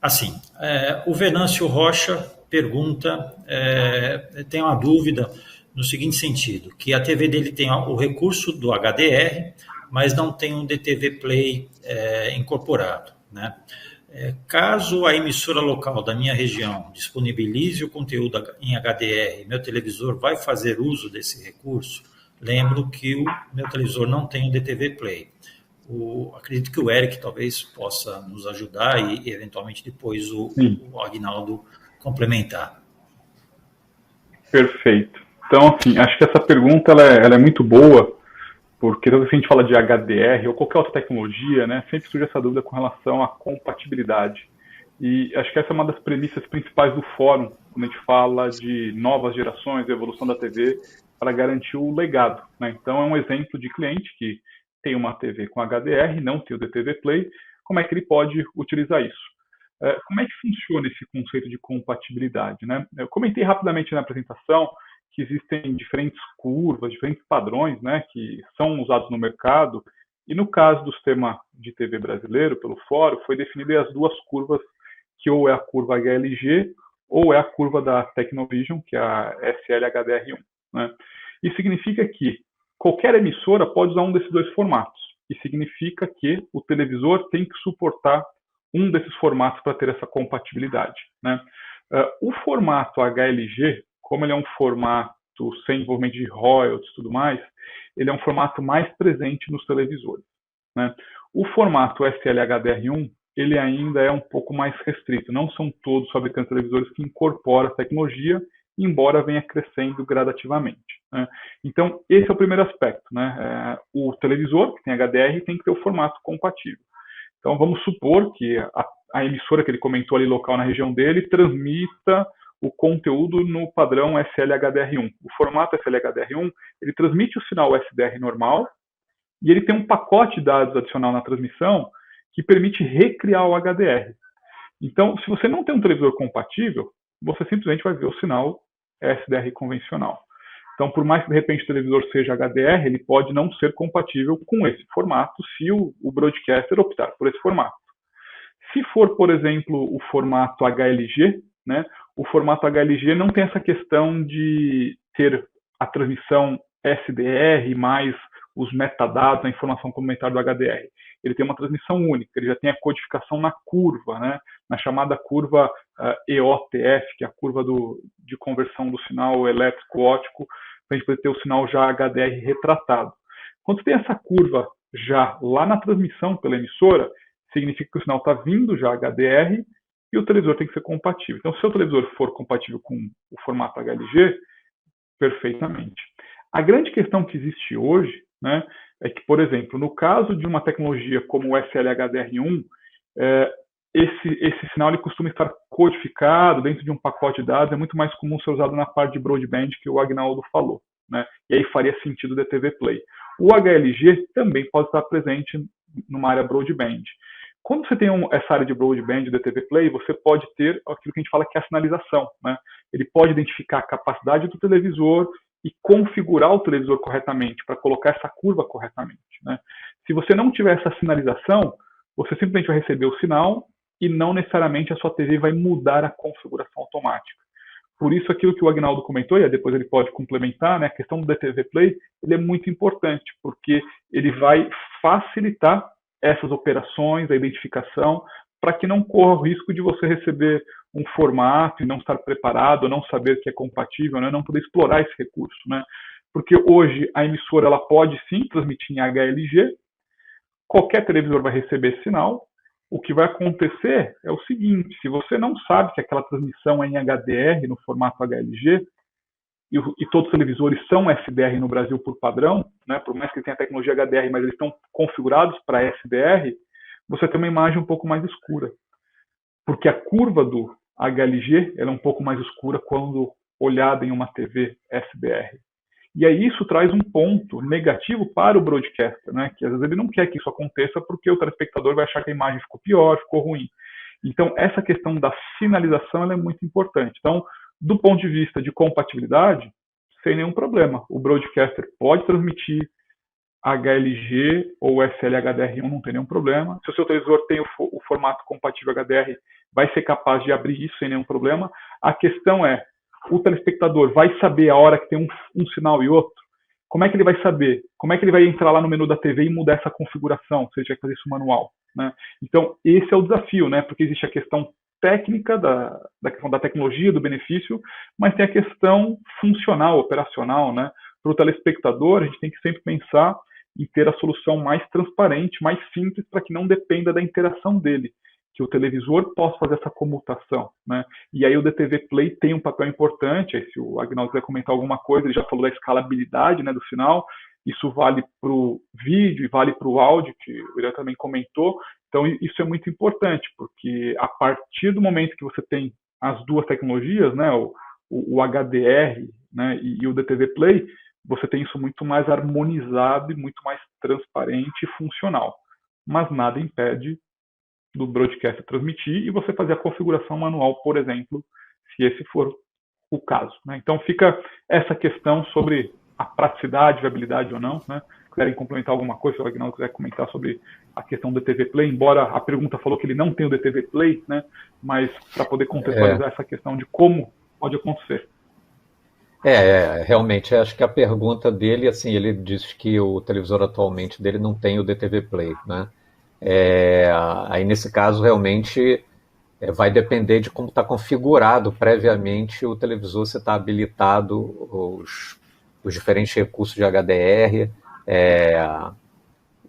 Assim, o Venâncio Rocha pergunta, tem uma dúvida no seguinte sentido, que a TV dele tem o recurso do HDR, mas não tem um DTV Play incorporado, né? Caso a emissora local da minha região disponibilize o conteúdo em HDR, meu televisor vai fazer uso desse recurso? Lembro que o meu televisor não tem um DTV Play. Acredito que o Eric talvez possa nos ajudar e, eventualmente, depois o Agnaldo complementar. Perfeito. Então, assim, acho que essa pergunta ela é muito boa, porque toda vez que a gente fala de HDR ou qualquer outra tecnologia, né, sempre surge essa dúvida com relação à compatibilidade. E acho que essa é uma das premissas principais do fórum, quando a gente fala de novas gerações, evolução da TV, para garantir o legado, né? Então, é um exemplo de cliente que tem uma TV com HDR, não tem o DTV Play, como é que ele pode utilizar isso? Como é que funciona esse conceito de compatibilidade, né? Eu comentei rapidamente na apresentação que existem diferentes curvas, diferentes padrões, né, que são usados no mercado, e no caso do sistema de TV brasileiro, pelo fórum, foi definido as duas curvas, que ou é a curva HLG, ou é a curva da Tecnovision, que é a SL-HDR1, né? Isso significa que qualquer emissora pode usar um desses dois formatos, e significa que o televisor tem que suportar um desses formatos para ter essa compatibilidade, né? O formato HLG, como ele é um formato sem envolvimento de royalties e tudo mais, ele é um formato mais presente nos televisores, né? O formato SL-HDR1, ele ainda é um pouco mais restrito. Não são todos os fabricantes de televisores que incorporam a tecnologia, embora venha crescendo gradativamente, né? Então, esse é o primeiro aspecto, né? O televisor, que tem HDR, tem que ter o formato compatível. Então, vamos supor que a emissora que ele comentou ali local na região dele transmita o conteúdo no padrão SL-HDR1. O formato SL-HDR1, ele transmite o sinal SDR normal e ele tem um pacote de dados adicional na transmissão que permite recriar o HDR. Então, se você não tem um televisor compatível, você simplesmente vai ver o sinal SDR convencional. Então, por mais que de repente o televisor seja HDR, ele pode não ser compatível com esse formato se o broadcaster optar por esse formato. Se for, por exemplo, o formato HLG, né, o formato HLG não tem essa questão de ter a transmissão SDR mais os metadados, a informação complementar do HDR. Ele tem uma transmissão única, ele já tem a codificação na curva, né, na chamada curva EOTF, que é a curva de conversão do sinal elétrico-óptico, para a gente poder ter o sinal já HDR retratado. Quando você tem essa curva já lá na transmissão pela emissora, significa que o sinal está vindo já HDR e o televisor tem que ser compatível. Então, se o televisor for compatível com o formato HLG, perfeitamente. A grande questão que existe hoje, né, é que, por exemplo, no caso de uma tecnologia como o SL-HDR1, esse sinal ele costuma estar codificado dentro de um pacote de dados, é muito mais comum ser usado na parte de broadband que o Agnaldo falou, né? E aí faria sentido o DTV Play. O HLG também pode estar presente numa área broadband. Quando você tem essa área de broadband, de DTV Play, você pode ter aquilo que a gente fala que é a sinalização, né? Ele pode identificar a capacidade do televisor e configurar o televisor corretamente, para colocar essa curva corretamente, né? Se você não tiver essa sinalização, você simplesmente vai receber o sinal e não necessariamente a sua TV vai mudar a configuração automática. Por isso, aquilo que o Agnaldo comentou, e depois ele pode complementar, né, a questão do DTV Play, ele é muito importante, porque ele vai facilitar essas operações, a identificação, para que não corra o risco de você receber um formato e não estar preparado, ou não saber que é compatível, né, não poder explorar esse recurso, né? Porque hoje a emissora ela pode sim transmitir em HLG, qualquer televisor vai receber esse sinal. O que vai acontecer é o seguinte: se você não sabe que aquela transmissão é em HDR, no formato HLG, e todos os televisores são SDR no Brasil por padrão, né, por mais que tenha tecnologia HDR, mas eles estão configurados para SDR, você tem uma imagem um pouco mais escura. Porque a curva do HLG ela é um pouco mais escura quando olhada em uma TV SDR. E aí isso traz um ponto negativo para o broadcaster, né? Que às vezes ele não quer que isso aconteça porque o telespectador vai achar que a imagem ficou pior, ficou ruim. Então, essa questão da sinalização ela é muito importante. Então, do ponto de vista de compatibilidade, sem nenhum problema. O broadcaster pode transmitir HLG ou SL-HDR1, não tem nenhum problema. Se o seu televisor tem o formato compatível HDR, vai ser capaz de abrir isso sem nenhum problema. A questão é, o telespectador vai saber a hora que tem um sinal e outro? Como é que ele vai saber? Como é que ele vai entrar lá no menu da TV e mudar essa configuração, se ele tiver que fazer isso manual, né? Então, esse é o desafio, né? Porque existe a questão técnica da questão da tecnologia, do benefício, mas tem a questão funcional, operacional, né? Para o telespectador, a gente tem que sempre pensar em ter a solução mais transparente, mais simples, para que não dependa da interação dele, que o televisor possa fazer essa comutação, né? E aí o DTV Play tem um papel importante, aí se o Agnaldo quiser comentar alguma coisa, ele já falou da escalabilidade, né, do sinal, isso vale para o vídeo e vale para o áudio, que o Irã também comentou. Então isso é muito importante, porque a partir do momento que você tem as duas tecnologias, né, o HDR, né, e o DTV Play, você tem isso muito mais harmonizado e muito mais transparente e funcional. Mas nada impede do broadcast transmitir e você fazer a configuração manual, por exemplo, se esse for o caso, né? Então fica essa questão sobre a praticidade, viabilidade ou não, né? Quiserem complementar alguma coisa, se o Agnaldo quiser comentar sobre a questão do DTV Play, embora a pergunta falou que ele não tem o DTV Play, né? Mas para poder contextualizar essa questão de como pode acontecer. Realmente, acho que a pergunta dele, assim, ele diz que o televisor atualmente dele não tem o DTV Play, né? Aí nesse caso realmente vai depender de como está configurado previamente o televisor, se está habilitado os diferentes recursos de HDR,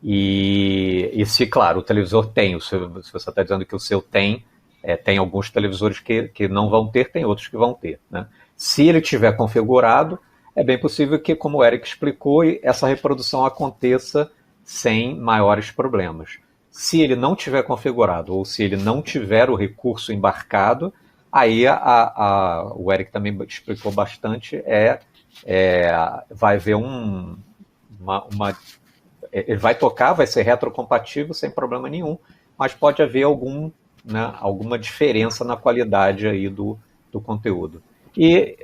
e se, claro, o televisor tem, se você está dizendo que o seu tem alguns televisores que não vão ter, tem outros que vão ter, né? Se ele tiver configurado, é bem possível que, como o Eric explicou, essa reprodução aconteça sem maiores problemas. Se ele não tiver configurado ou se ele não tiver o recurso embarcado, aí o Eric também explicou bastante, vai haver ele vai tocar, vai ser retrocompatível sem problema nenhum, mas pode haver alguma diferença na qualidade aí do conteúdo. E,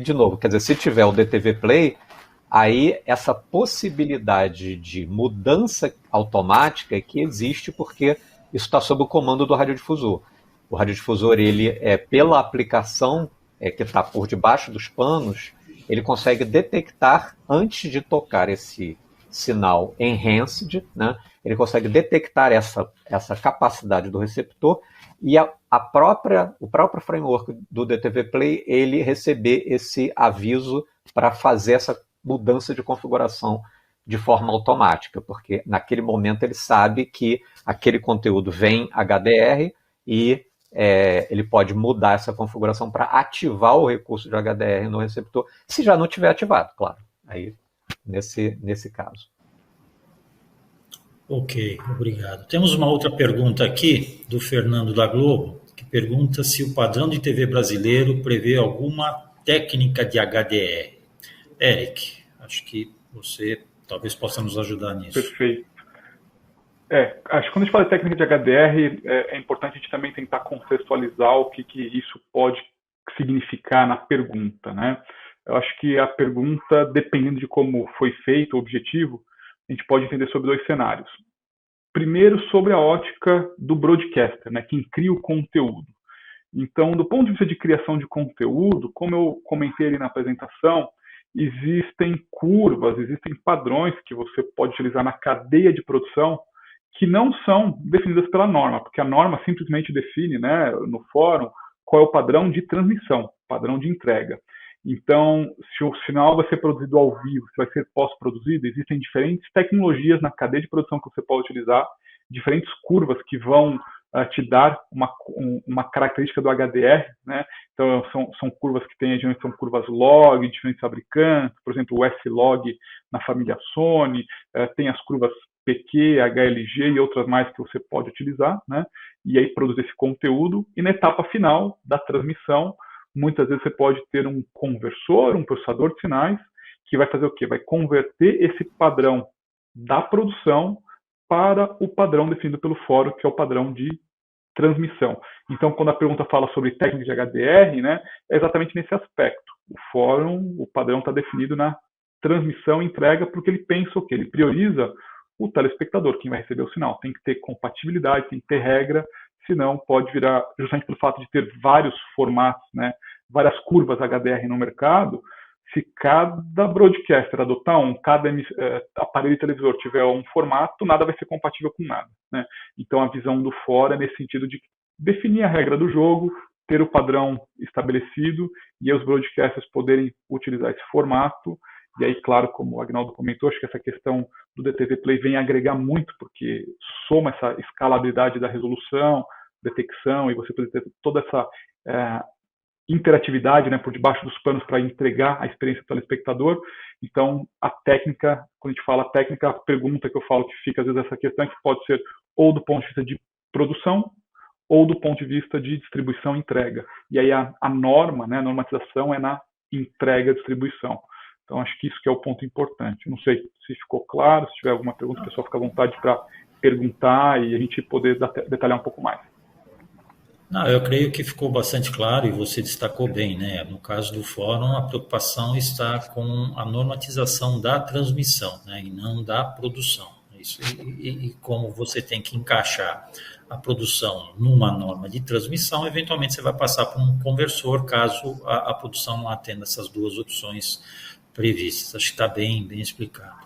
de novo, quer dizer, se tiver o DTV Play, aí essa possibilidade de mudança automática que existe porque isso está sob o comando do radiodifusor. O radiodifusor, ele pela aplicação que está por debaixo dos panos, ele consegue detectar, antes de tocar esse sinal enhanced, né, ele consegue detectar essa capacidade do receptor e o próprio framework do DTV Play, ele receber esse aviso para fazer essa mudança de configuração de forma automática, porque naquele momento ele sabe que aquele conteúdo vem HDR e ele pode mudar essa configuração para ativar o recurso de HDR no receptor, se já não tiver ativado, claro, aí nesse caso. Ok, obrigado. Temos uma outra pergunta aqui do Fernando da Globo, que pergunta se o padrão de TV brasileiro prevê alguma técnica de HDR. Eric, acho que você talvez possa nos ajudar nisso. Perfeito. Acho que quando a gente fala de técnica de HDR, é importante a gente também tentar contextualizar o que isso pode significar na pergunta, né? Eu acho que a pergunta, dependendo de como foi feito o objetivo, a gente pode entender sobre dois cenários. Primeiro, sobre a ótica do broadcaster, né, quem cria o conteúdo. Então, do ponto de vista de criação de conteúdo, como eu comentei ali na apresentação, existem curvas, existem padrões que você pode utilizar na cadeia de produção que não são definidas pela norma, porque a norma simplesmente define, né, no fórum, qual é o padrão de transmissão, padrão de entrega. Então, se o sinal vai ser produzido ao vivo, se vai ser pós-produzido, existem diferentes tecnologias na cadeia de produção que você pode utilizar, diferentes curvas que vão te dar uma característica do HDR, né? Então, são curvas que têm, são curvas log, diferentes fabricantes, por exemplo, o S-log na família Sony, tem as curvas PQ, HLG e outras mais que você pode utilizar, né? E aí produzir esse conteúdo, e na etapa final da transmissão, muitas vezes você pode ter um conversor, um processador de sinais, que vai fazer o quê? Vai converter esse padrão da produção para o padrão definido pelo fórum, que é o padrão de transmissão. Então, quando a pergunta fala sobre técnica de HDR, né, é exatamente nesse aspecto. O fórum, o padrão está definido na transmissão e entrega, porque ele pensa o quê? Ele prioriza o telespectador, quem vai receber o sinal. Tem que ter compatibilidade, tem que ter regra, senão pode virar, justamente pelo fato de ter vários formatos, né, várias curvas HDR no mercado, se cada broadcaster adotar cada aparelho televisor tiver um formato, nada vai ser compatível com nada, né? Então a visão do fora é nesse sentido de definir a regra do jogo, ter o padrão estabelecido e aí os broadcasters poderem utilizar esse formato. E aí, claro, como o Agnaldo comentou, acho que essa questão do DTV Play vem agregar muito, porque soma essa escalabilidade da resolução, detecção, e você pode ter toda essa interatividade, né, por debaixo dos panos para entregar a experiência do telespectador. Então, a técnica, quando a gente fala técnica, a pergunta que eu falo que fica às vezes essa questão é que pode ser ou do ponto de vista de produção ou do ponto de vista de distribuição e entrega. E aí a norma, né, a normatização é na entrega e distribuição. Então, acho que isso que é o ponto importante. Não sei se ficou claro, se tiver alguma pergunta, o pessoal fica à vontade para perguntar e a gente poder detalhar um pouco mais. Não, eu creio que ficou bastante claro e você destacou bem, né? No caso do fórum, a preocupação está com a normatização da transmissão, né? E não da produção. Isso, e como você tem que encaixar a produção numa norma de transmissão, eventualmente você vai passar por um conversor, caso a produção não atenda essas duas opções previstas. Acho que está bem explicado.